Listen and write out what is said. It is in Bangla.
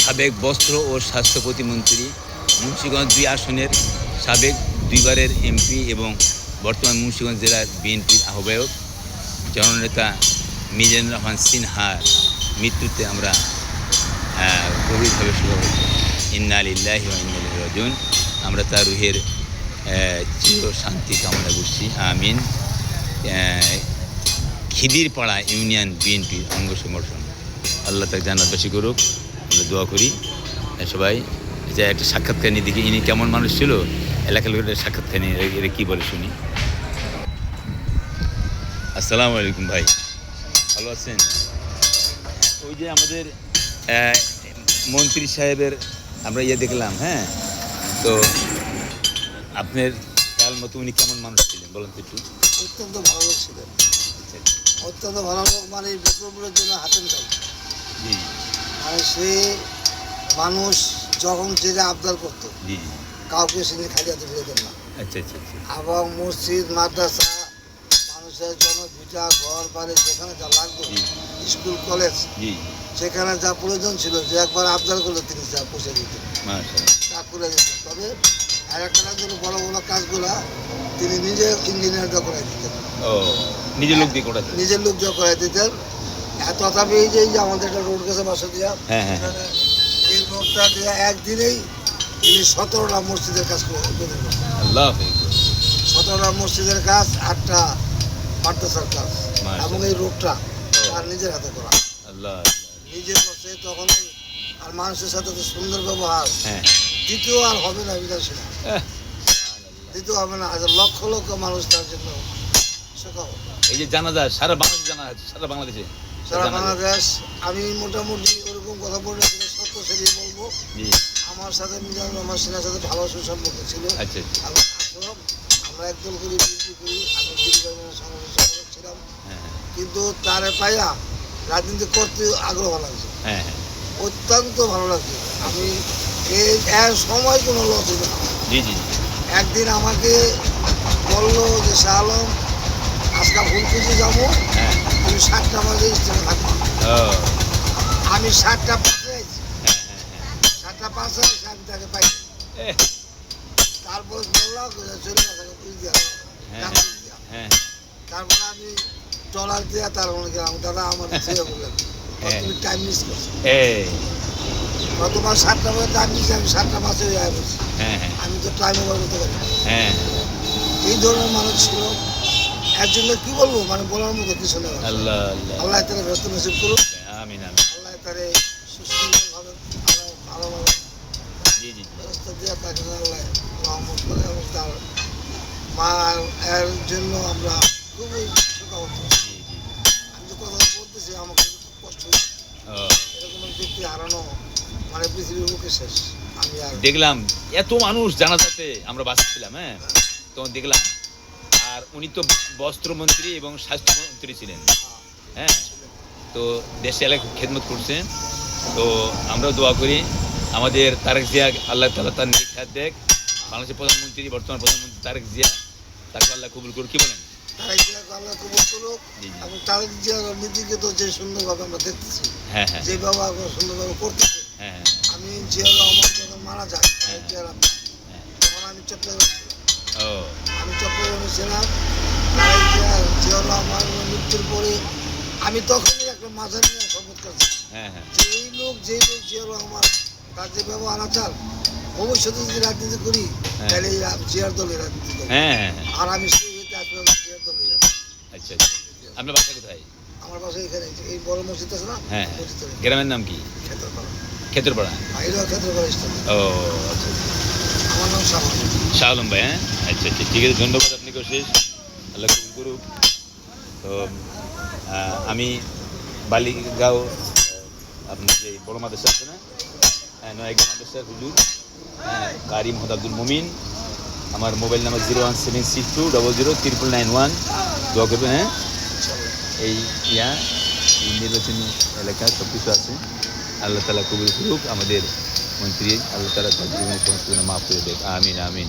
সাবেক বস্ত্র ও স্বাস্থ্য প্রতিমন্ত্রী, মুন্সিগঞ্জ 2 আসনের সাবেক 2 বারের এমপি এবং বর্তমান মুন্সিগঞ্জ জেলার বিএনপির আহ্বায়ক জননেতা মিজানুর রহমান সিনহার মৃত্যুতে আমরা গভীরভাবে শোকাহত। ইন্না লিল্লাহি ওয়া ইন্না ইলাইহি রাজিউন। আমরা তার রুহের চির শান্তি কামনা করছি, আমিন। খিদিরপাড়া ইউনিয়ন বিএনপির অঙ্গ সংগঠন, আল্লাহ তাকে জান্নাতবাসী করুক, আমরা দোয়া করি সবাই। যে একটা সাক্ষাৎকার নিয়ে দেখি ইনি কেমন মানুষ ছিল, এলাকার লোকের সাক্ষাৎকার নিয়ে এরা কী বলে শুনি। আসসালামু আলাইকুম ভাই, ভালো আছেন? ওই যে আমাদের মন্ত্রী সাহেবের আমরা দেখলাম, হ্যাঁ, তো আপনার খেয়াল মতো উনি কেমন মানুষ ছিলেন বলেন তো একটু। অত্যন্ত ভালো লোক ছিলেন, অত্যন্ত ভালো লোক, মানে বিপ্লবের জন্য হাতেম চাই। মানে সে মানুষ যখন যেটা আবদার করতো কাউকে সে খালি হাতে ফিরে দেন না। আচ্ছা আচ্ছা আচ্ছা। এবং মসজিদ, মাদ্রাসা, মানুষের জন্য ভিটা, ঘর বাড়ি, যেখানে যা লাগতো, স্কুল কলেজ, সেখানে যা প্রয়োজন ছিল, যে একবার আবদার করলে তিনি যা পৌঁছে দিতেন, তা করে দিতেন। তবে আর একটা জন্য বড় বড় কাজগুলা তিনি নিজে ইঞ্জিনিয়ারটা করাই দিতেন, নিজের লোক দিয়ে করাতেন, নিজের লোক দিয়ে করাই দিতেন। তথাপি এই যে আমাদের একটা রোড গেছে বাসা দিয়া, এই রোডটা দিয়ে একদিনেই তিনি 17টা মসজিদের কাজ করে দিতেন। 17টা মসজিদের কাজ, 8টা মাদ্রাসার কাজ, এবং এই রোডটা আর নিজের হাতে করা, নিজে করছে। তখন আর মানুষের সাথে তো সুন্দর ব্যবহার, দ্বিতীয় আর হবে না, বিধানসভা দ্বিতীয় হবে না। লক্ষ লক্ষ মানুষ তার জন্য এই যে জানাজা সারা বাংলাদেশ, সারা বাংলাদেশে, সারা বাংলাদেশ। আমি মোটামুটি ওরকম কথা বলে সত্য সেটাই বলবো। আমার সাথে মিজানুর রহমান সিনহার সাথে ভালো সুসম্পর্ক ছিল। আমরা একদল করি, বিএনপি করি, আমি সংগঠন ছিলাম, কিন্তু তারে পাইয়া রাজনীতি করতে আগ্রহ লাগছে, অত্যন্ত ভালো লাগছে। আমি এর সময় কোনো লস হইল না। একদিন আমাকে বললো যে শাহ আলম, আজকাল ফুলকুচি যাবো, আমি 7টা বাজে স্টেশনে থাকবো। আমি 7টা 5-এ আছি, 7টা 5-এ আমি তাকে পাই। তারপর বললাম চলে তারপরে আমি ট্রলার দিয়ে তার মনে গেলাম, দাদা আমার বললেন তুমি টাইম মিস করছো, তোমার 7টা বাজে টাইম মিস, আমি 7টা 5-এ হয়ে বলছি, আমি তো টাইম ওভার করতে পারি। এই ধরনের মানুষ ছিল। এর জন্য কি বলবো, মানে বলার মতো কিছু নেই। আল্লাহ তারে ব্যস্ত নসিব করুক, আল্লাহ তারে সুস্থভাবে ভালোভাবে ব্যবস্থা দিয়ে তাকে আল্লাহ রহমত করে, এবং তার মা এর জন্য আমরা খুবই শোকাহত। আমি যে কথা বলতেছি আমাকে খুব কষ্ট হচ্ছে, এরকম ব্যক্তি হারানো মানে পৃথিবীর বুকে শেষ। আমি আর দেখলাম এত মানুষ জানাজাতে আমরা বাঁচছিলাম, হ্যাঁ, তখন দেখলাম। আর উনি তো বস্ত্রমন্ত্রী এবং স্বাস্থ্যমন্ত্রী ছিলেন, হ্যাঁ, তো দেশে এলাকা খেদমত করছেন। তো আমরাও দোয়া করি আমাদের তারেক জিয়া, আল্লাহ তাআলা তার নেক হায়াত দেখ। বাংলাদেশের প্রধানমন্ত্রী, বর্তমান প্রধানমন্ত্রী তারেক জিয়া, তাকে আল্লাহ কবুল করুক। কি বলেন? তারেক জিয়াকে আল্লাহ কবুল করুক। এবং তারেক জিয়ার নীতিকে তো যে সুন্দরভাবে আমরা দেখতেছি, যে ব্যবহার সুন্দরভাবে করতেছে। আমি জিয়া রহমান যখন মারা যায়, তখন আমি চট্টগ্রামে ছিলাম। জিয়া রহমানের মৃত্যুর পরে আমি তখনই একটা মাঝার নিয়ে শপথ করছি, এই লোক জিয়া রহমান, তার যে ব্যবহার আচার, ভবিষ্যতে যদি রাজনীতি করি তাহলে জিয়ার দলে রাজনীতি করি, আর আমি জিয়ার দলে যাবো। আচ্ছা, আপনার বাসা কোথায়? আমার বাসা এখানে, এই বড় মসজিদ আছে না, গ্রামের নাম কি? ক্ষেত্রপাড়া। ক্ষেত্রপাড়া স্টেশন। ও আচ্ছা, আমার নাম শাহ আলম ভাই। হ্যাঁ, আচ্ছা আচ্ছা, ঠিক আছে, ধন্যবাদ আপনাকে অশেষ, আল্লাহ কবুল করুক। তো আমি বালিগাঁও, আপনার যে বড় মাদ্রাসা আছে না, নয়াগাঁও মাদ্রাসার হুজুর, কারি মোহাম্মদ আব্দুল মুমিন। আমার মোবাইল নাম্বার 01762000991। দোয়া করবেন, হ্যাঁ। এই নির্বাচনী এলাকা সব কিছু আছে, আল্লাহ তাআলা কবুল করুক। আমাদের মন্ত্রী, আল্লাহ তাআলা তার জীবনের সমস্ত মাফ করে দেখ, আমিন আমিন।